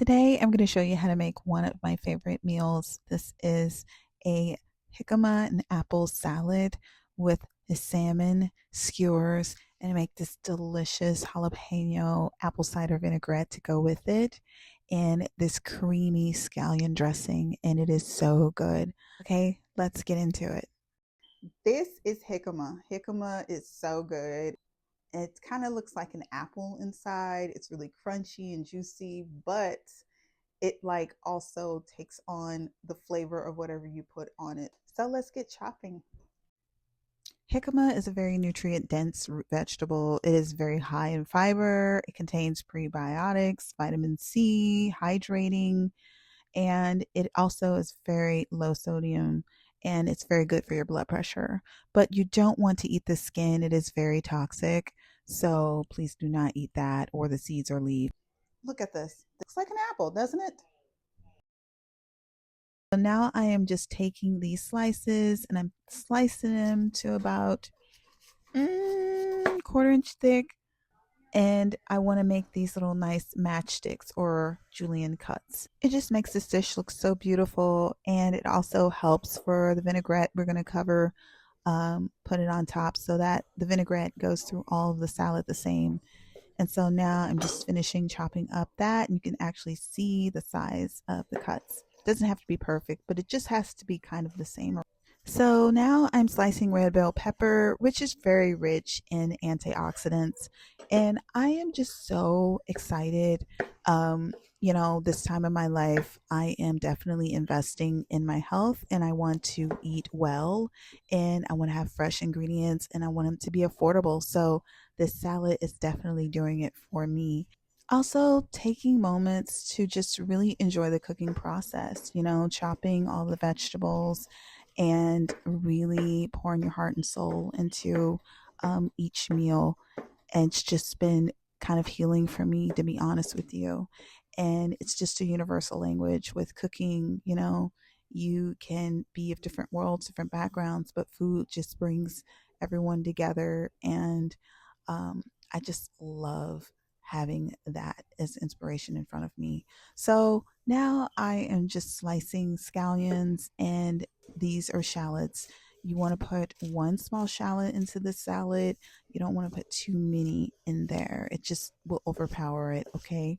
Today, I'm going to show you how to make one of my favorite meals. This is a jicama and apple salad with the salmon skewers, and I make this delicious jalapeno apple cider vinaigrette to go with it, and this creamy scallion dressing, and it is so good. Okay, let's get into it. This is jicama. Jicama is so good. It kind of looks like an apple inside. It's really crunchy and juicy, but it like also takes on the flavor of whatever you put on it. So let's get chopping. Jicama is a very nutrient dense root vegetable. It is very high in fiber. It contains prebiotics, vitamin C, hydrating, and it also is very low sodium and it's very good for your blood pressure. But you don't want to eat the skin, it is very toxic. So please do not eat that or the seeds or leaves. Look at this. It looks like an apple, doesn't it? So now I am just taking these slices and I'm slicing them to about quarter inch thick. And I want to make these little nice matchsticks or julienne cuts. It just makes this dish look so beautiful, and it also helps for the vinaigrette we're going to cover. Put it on top so that the vinaigrette goes through all of the salad the same. And so now I'm just finishing chopping up that, and you can actually see the size of the cuts. It doesn't have to be perfect, but it just has to be kind of the same. So now I'm slicing red bell pepper, which is very rich in antioxidants. And I am just so excited. This time of my life, I am definitely investing in my health and I want to eat well and I want to have fresh ingredients and I want them to be affordable. So this salad is definitely doing it for me. Also, taking moments to just really enjoy the cooking process, chopping all the vegetables and really pouring your heart and soul into each meal. And it's just been kind of healing for me, to be honest with you. And it's just a universal language with cooking. You can be of different worlds, different backgrounds, but food just brings everyone together. And I just love having that as inspiration in front of me. So now I am just slicing scallions, and these are shallots. You want to put one small shallot into the salad. You don't want to put too many in there. It just will overpower it, okay?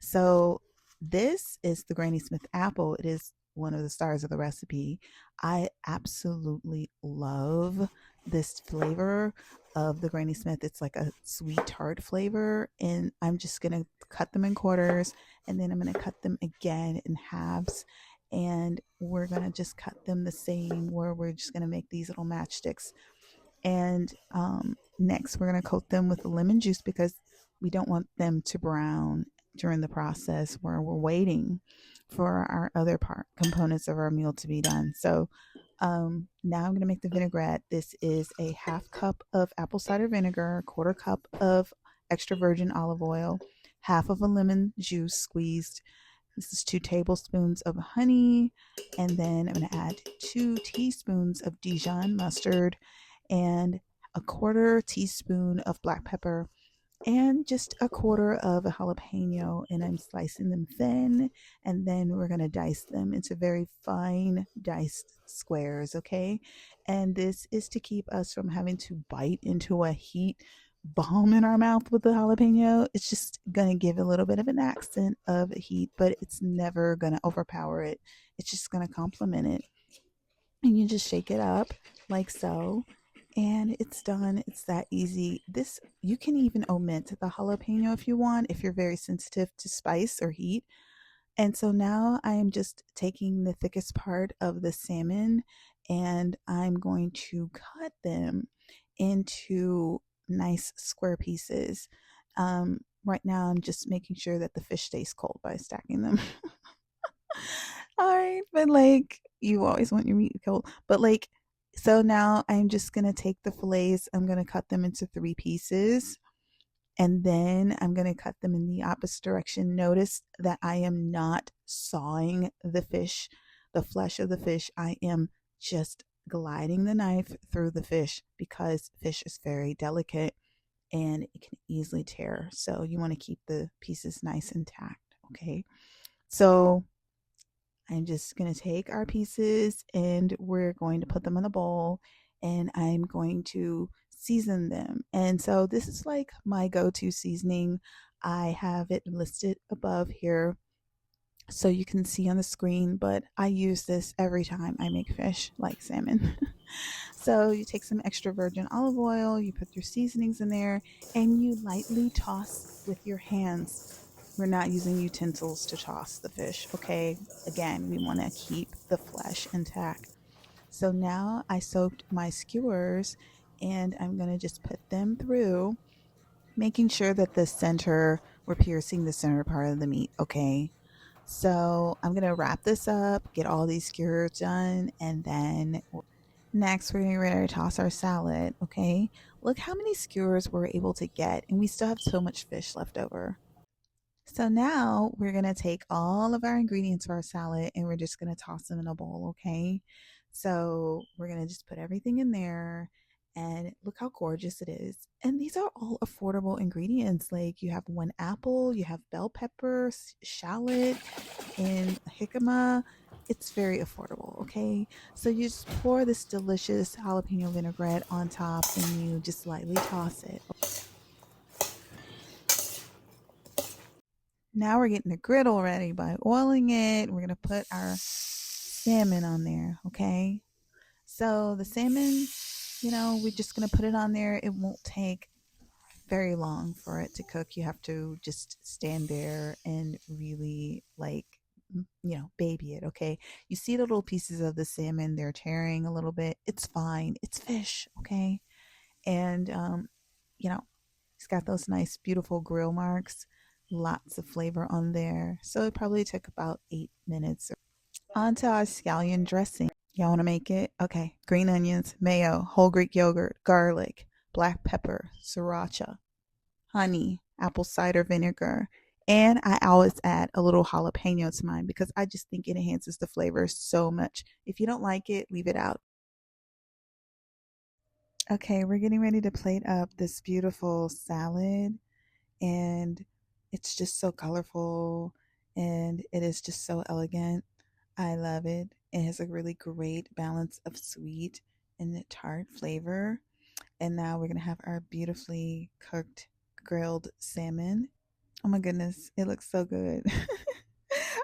So this is the Granny Smith apple. It is one of the stars of the recipe. I absolutely love this flavor of the Granny Smith. It's like a sweet tart flavor, and I'm just gonna cut them in quarters, and then I'm gonna cut them again in halves, and we're gonna just cut them the same. Where we're just gonna make these little matchsticks, and next we're gonna coat them with lemon juice because we don't want them to brown during the process where we're waiting for our other part components of our meal to be done. So now I'm going to make the vinaigrette. This is a half cup of apple cider vinegar, quarter cup of extra virgin olive oil, half of a lemon juice squeezed. This is 2 tablespoons of honey, and then I'm going to add 2 teaspoons of Dijon mustard and a quarter teaspoon of black pepper and just a quarter of a jalapeno, and I'm slicing them thin, and then we're going to dice them into very fine diced squares, okay? And this is to keep us from having to bite into a heat bomb in our mouth with the jalapeno. It's just going to give a little bit of an accent of heat, but it's never going to overpower it. It's just going to complement it. And you just shake it up like so, and it's done. It's that easy. This, you can even omit the jalapeno if you want, if you're very sensitive to spice or heat. And so now I am just taking the thickest part of the salmon and I'm going to cut them into nice square pieces. Right now I'm just making sure that the fish stays cold by stacking them. All right, but like you always want your meat cold, but like so now I'm just gonna take the fillets, I'm gonna cut them into 3 pieces, and then I'm gonna cut them in the opposite direction. Notice that I am not sawing the fish, the flesh of the fish. I am just gliding the knife through the fish because fish is very delicate and it can easily tear. So you want to keep the pieces nice and intact, okay? So I'm just going to take our pieces and we're going to put them in a bowl and I'm going to season them. And so this is like my go-to seasoning. I have it listed above here so you can see on the screen, but I use this every time I make fish like salmon. So you take some extra virgin olive oil, you put your seasonings in there, and you lightly toss with your hands. We're not using utensils to toss the fish, okay? Again, we want to keep the flesh intact. So now I soaked my skewers and I'm going to just put them through, making sure that the center, we're piercing the center part of the meat, okay? So I'm going to wrap this up, get all these skewers done, and then next we're getting ready to toss our salad, okay? Look how many skewers we're able to get, and we still have so much fish left over. So now we're going to take all of our ingredients for our salad and we're just going to toss them in a bowl, okay? So we're going to just put everything in there and look how gorgeous it is. And these are all affordable ingredients. Like you have one apple, you have bell pepper, shallot, and jicama. It's very affordable, okay? So you just pour this delicious jalapeno vinaigrette on top and you just lightly toss it. Now we're getting the griddle ready by oiling it. We're going to put our salmon on there, okay? So the salmon, we're just going to put it on there. It won't take very long for it to cook. You have to just stand there and really baby it, okay? You see the little pieces of the salmon, they're tearing a little bit. It's fine. It's fish, okay? And, it's got those nice, beautiful grill marks. Lots of flavor on there. So it probably took about 8 minutes. On to our scallion dressing. Y'all want to make it? Okay. Green onions, mayo, whole Greek yogurt, garlic, black pepper, sriracha, honey, apple cider vinegar. And I always add a little jalapeno to mine because I just think it enhances the flavor so much. If you don't like it, leave it out. Okay, we're getting ready to plate up this beautiful salad, and it's just so colorful and it is just so elegant. I love it. It has a really great balance of sweet and tart flavor. And now we're going to have our beautifully cooked grilled salmon. Oh my goodness, it looks so good.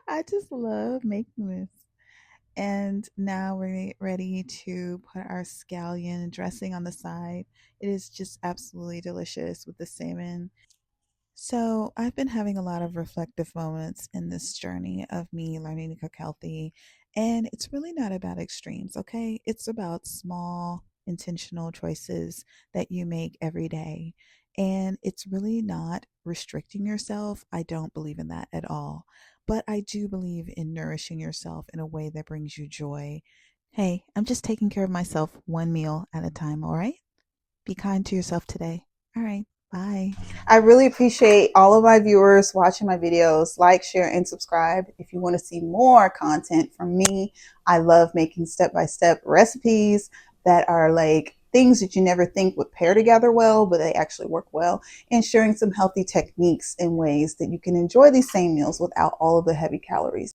I just love making this. And now we're ready to put our scallion dressing on the side. It is just absolutely delicious with the salmon. So, I've been having a lot of reflective moments in this journey of me learning to cook healthy. And it's really not about extremes, okay? It's about small, intentional choices that you make every day. And it's really not restricting yourself. I don't believe in that at all. But I do believe in nourishing yourself in a way that brings you joy. Hey, I'm just taking care of myself one meal at a time, all right? Be kind to yourself today. All right. Bye. I really appreciate all of my viewers watching my videos. Like, share, and subscribe. If you want to see more content from me, I love making step-by-step recipes that are like things that you never think would pair together well, but they actually work well, and sharing some healthy techniques and ways that you can enjoy these same meals without all of the heavy calories.